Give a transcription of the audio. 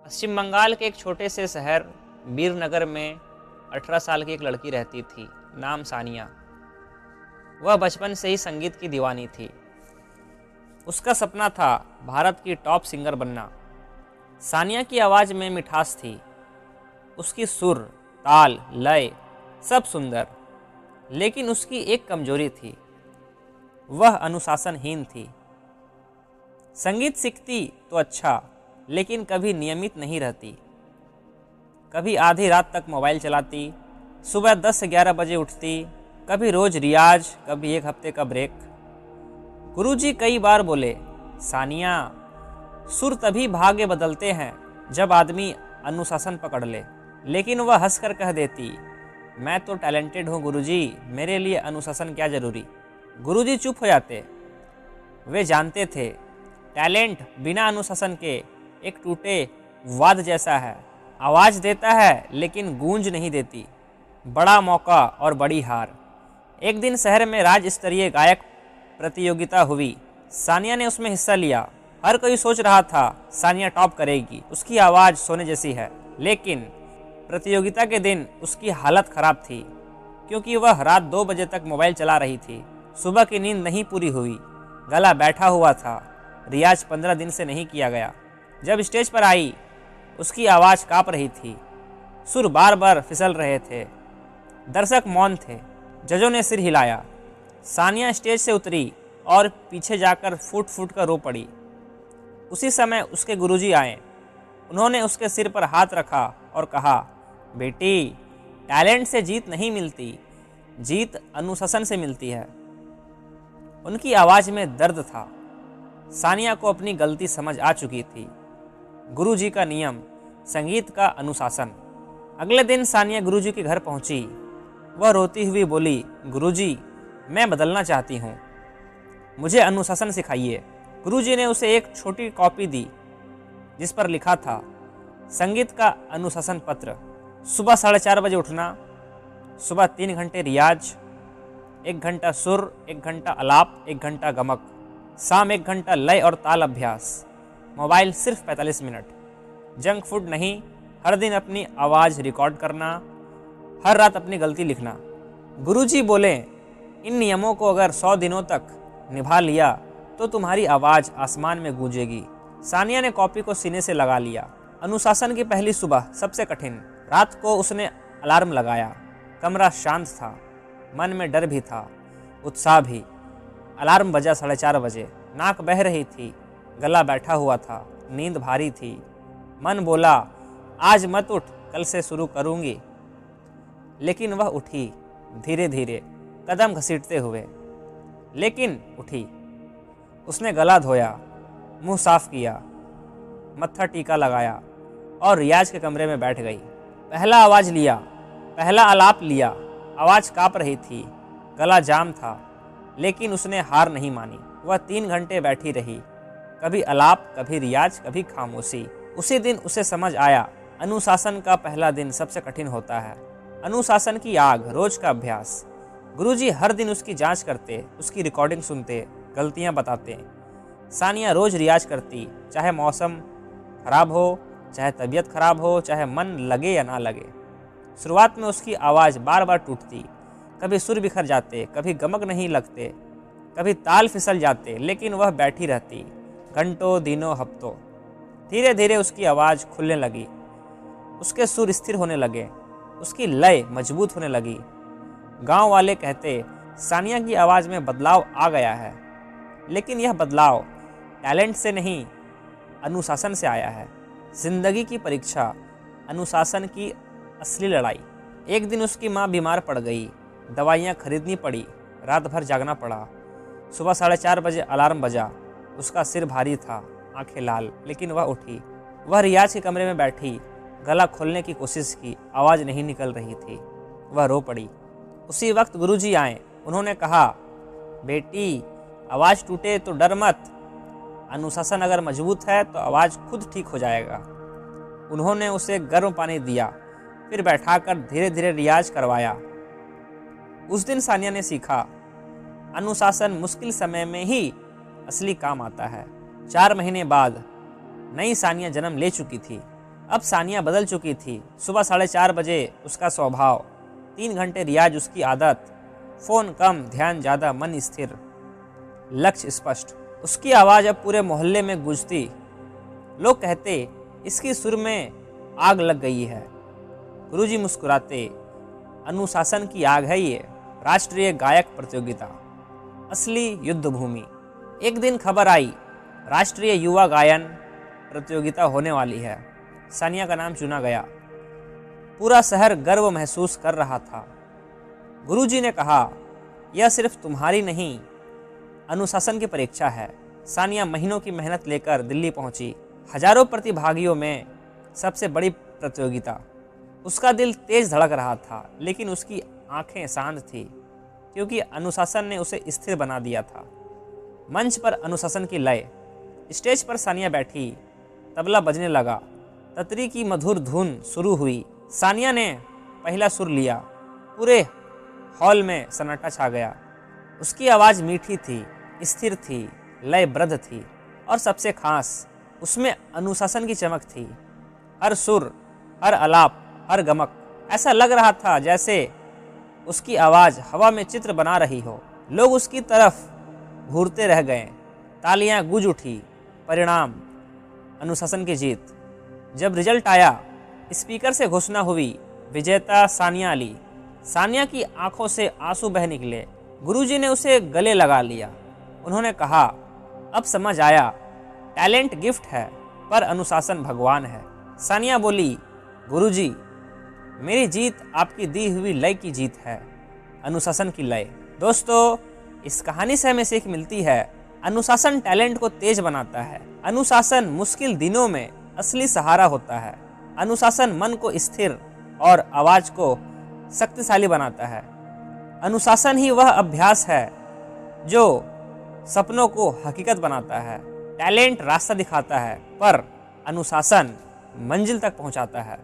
पश्चिम बंगाल के एक छोटे से शहर बीरनगर में 18 साल की एक लड़की रहती थी, नाम सानिया। वह बचपन से ही संगीत की दीवानी थी। उसका सपना था भारत की टॉप सिंगर बनना। सानिया की आवाज़ में मिठास थी, उसकी सुर, ताल, लय सब सुंदर। लेकिन उसकी एक कमजोरी थी, वह अनुशासनहीन थी। संगीत सीखती तो अच्छा, लेकिन कभी नियमित नहीं रहती। कभी आधी रात तक मोबाइल चलाती, सुबह 10 से 11 बजे उठती, कभी रोज रियाज, कभी एक हफ्ते का ब्रेक। गुरुजी कई बार बोले, सानिया, सुर तभी भाग्य बदलते हैं जब आदमी अनुशासन पकड़ ले। लेकिन वह हंसकर कह देती, मैं तो टैलेंटेड हूँ गुरुजी, मेरे लिए अनुशासन क्या जरूरी। गुरुजी चुप हो जाते। वे जानते थे टैलेंट बिना अनुशासन के एक टूटे वाद्य जैसा है, आवाज़ देता है लेकिन गूंज नहीं देती। बड़ा मौका और बड़ी हार। एक दिन शहर में राज्य स्तरीय गायक प्रतियोगिता हुई। सानिया ने उसमें हिस्सा लिया। हर कोई सोच रहा था सानिया टॉप करेगी, उसकी आवाज़ सोने जैसी है। लेकिन प्रतियोगिता के दिन उसकी हालत खराब थी, क्योंकि वह रात 2 बजे तक मोबाइल चला रही थी। सुबह की नींद नहीं पूरी हुई, गला बैठा हुआ था, रियाज 15 दिन से नहीं किया गया। जब स्टेज पर आई, उसकी आवाज़ काँप रही थी, सुर बार बार फिसल रहे थे। दर्शक मौन थे, जजों ने सिर हिलाया। सानिया स्टेज से उतरी और पीछे जाकर फूट फूट कर रो पड़ी। उसी समय उसके गुरुजी आए। उन्होंने उसके सिर पर हाथ रखा और कहा, बेटी, टैलेंट से जीत नहीं मिलती, जीत अनुशासन से मिलती है। उनकी आवाज़ में दर्द था। सानिया को अपनी गलती समझ आ चुकी थी। गुरुजी का नियम, संगीत का अनुशासन। अगले दिन सानिया गुरुजी के घर पहुंची। वह रोती हुई बोली, गुरुजी, मैं बदलना चाहती हूँ, मुझे अनुशासन सिखाइए। गुरुजी ने उसे एक छोटी कॉपी दी जिस पर लिखा था, संगीत का अनुशासन पत्र। सुबह 4:30 बजे उठना, सुबह 3 घंटे रियाज, 1 घंटा सुर, 1 घंटा आलाप, 1 घंटा गमक, शाम 1 घंटा लय और ताल अभ्यास, मोबाइल सिर्फ 45 मिनट, जंक फूड नहीं, हर दिन अपनी आवाज़ रिकॉर्ड करना, हर रात अपनी गलती लिखना। गुरुजी बोले, इन नियमों को अगर 100 दिनों तक निभा लिया तो तुम्हारी आवाज़ आसमान में गूंजेगी। सानिया ने कॉपी को सीने से लगा लिया। अनुशासन की पहली सुबह सबसे कठिन। रात को उसने अलार्म लगाया। कमरा शांत था, मन में डर भी था, उत्साह भी। अलार्म बजा 4:30 बजे। नाक बह रही थी, गला बैठा हुआ था, नींद भारी थी। मन बोला, आज मत उठ, कल से शुरू करूंगी। लेकिन वह उठी, धीरे धीरे, कदम घसीटते हुए, लेकिन उठी। उसने गला धोया, मुंह साफ किया, मत्था टीका लगाया और रियाज के कमरे में बैठ गई। पहला आवाज़ लिया, पहला आलाप लिया। आवाज़ काँप रही थी, गला जाम था, लेकिन उसने हार नहीं मानी। वह 3 घंटे बैठी रही, कभी आलाप, कभी रियाज, कभी खामोशी। उसी दिन उसे समझ आया, अनुशासन का पहला दिन सबसे कठिन होता है। अनुशासन की आग, रोज का अभ्यास। गुरुजी हर दिन उसकी जांच करते, उसकी रिकॉर्डिंग सुनते, गलतियां बताते। सानिया रोज रियाज करती, चाहे मौसम खराब हो, चाहे तबीयत खराब हो, चाहे मन लगे या ना लगे। शुरुआत में उसकी आवाज़ बार बार टूटती, कभी सुर बिखर जाते, कभी गमक नहीं लगते, कभी ताल फिसल जाते, लेकिन वह बैठी रहती, घंटों, दिनों, हफ्तों। धीरे धीरे उसकी आवाज़ खुलने लगी, उसके सुर स्थिर होने लगे, उसकी लय मजबूत होने लगी। गांव वाले कहते, सानिया की आवाज़ में बदलाव आ गया है। लेकिन यह बदलाव टैलेंट से नहीं, अनुशासन से आया है। जिंदगी की परीक्षा, अनुशासन की असली लड़ाई। एक दिन उसकी माँ बीमार पड़ गई, दवाइयाँ खरीदनी पड़ी, रात भर जागना पड़ा। सुबह 4:30 बजे अलार्म बजा। उसका सिर भारी था, आंखें लाल, लेकिन वह उठी। वह रियाज के कमरे में बैठी, गला खोलने की कोशिश की, आवाज़ नहीं निकल रही थी। वह रो पड़ी। उसी वक्त गुरुजी आए। उन्होंने कहा, बेटी, आवाज़ टूटे तो डर मत, अनुशासन अगर मजबूत है तो आवाज़ खुद ठीक हो जाएगा। उन्होंने उसे गर्म पानी दिया, फिर बैठाकर धीरे धीरे रियाज करवाया। उस दिन सानिया ने सीखा, अनुशासन मुश्किल समय में ही असली काम आता है। 4 महीने बाद नई सानिया जन्म ले चुकी थी। अब सानिया बदल चुकी थी। सुबह 4:30 बजे उसका स्वभाव, 3 घंटे रियाज उसकी आदत, फ़ोन कम, ध्यान ज़्यादा, मन स्थिर, लक्ष्य स्पष्ट। उसकी आवाज़ अब पूरे मोहल्ले में गूंजती। लोग कहते, इसकी सुर में आग लग गई है। गुरुजी मुस्कुराते, अनुशासन की आग है ये। राष्ट्रीय गायक प्रतियोगिता, असली युद्ध भूमि। एक दिन खबर आई, राष्ट्रीय युवा गायन प्रतियोगिता होने वाली है। सानिया का नाम चुना गया। पूरा शहर गर्व महसूस कर रहा था। गुरुजी ने कहा, यह सिर्फ तुम्हारी नहीं, अनुशासन की परीक्षा है। सानिया महीनों की मेहनत लेकर दिल्ली पहुंची। हजारों प्रतिभागियों में सबसे बड़ी प्रतियोगिता। उसका दिल तेज धड़क रहा था, लेकिन उसकी आंखें शांत थी, क्योंकि अनुशासन ने उसे स्थिर बना दिया था। मंच पर अनुशासन की लय। स्टेज पर सानिया बैठी, तबला बजने लगा, ततरी की मधुर धुन शुरू हुई। सानिया ने पहला सुर लिया। पूरे हॉल में सन्नाटा छा गया। उसकी आवाज़ मीठी थी, स्थिर थी, लयबद्ध थी, और सबसे खास, उसमें अनुशासन की चमक थी। हर सुर, हर आलाप, हर गमक, ऐसा लग रहा था जैसे उसकी आवाज़ हवा में चित्र बना रही हो। लोग उसकी तरफ घूरते रह गए। तालियां गूंज उठी। परिणाम, अनुशासन की जीत। जब रिजल्ट आया, स्पीकर से घोषणा हुई, विजेता सानिया अली। सानिया की आंखों से आंसू बह निकले। गुरुजी ने उसे गले लगा लिया। उन्होंने कहा, अब समझ आया, टैलेंट गिफ्ट है, पर अनुशासन भगवान है। सानिया बोली, गुरुजी, मेरी जीत आपकी दी हुई लय की जीत है, अनुशासन की लय। दोस्तों, इस कहानी से हमें सीख मिलती है, अनुशासन टैलेंट को तेज बनाता है। अनुशासन मुश्किल दिनों में असली सहारा होता है। अनुशासन मन को स्थिर और आवाज को शक्तिशाली बनाता है। अनुशासन ही वह अभ्यास है जो सपनों को हकीकत बनाता है। टैलेंट रास्ता दिखाता है, पर अनुशासन मंजिल तक पहुंचाता है।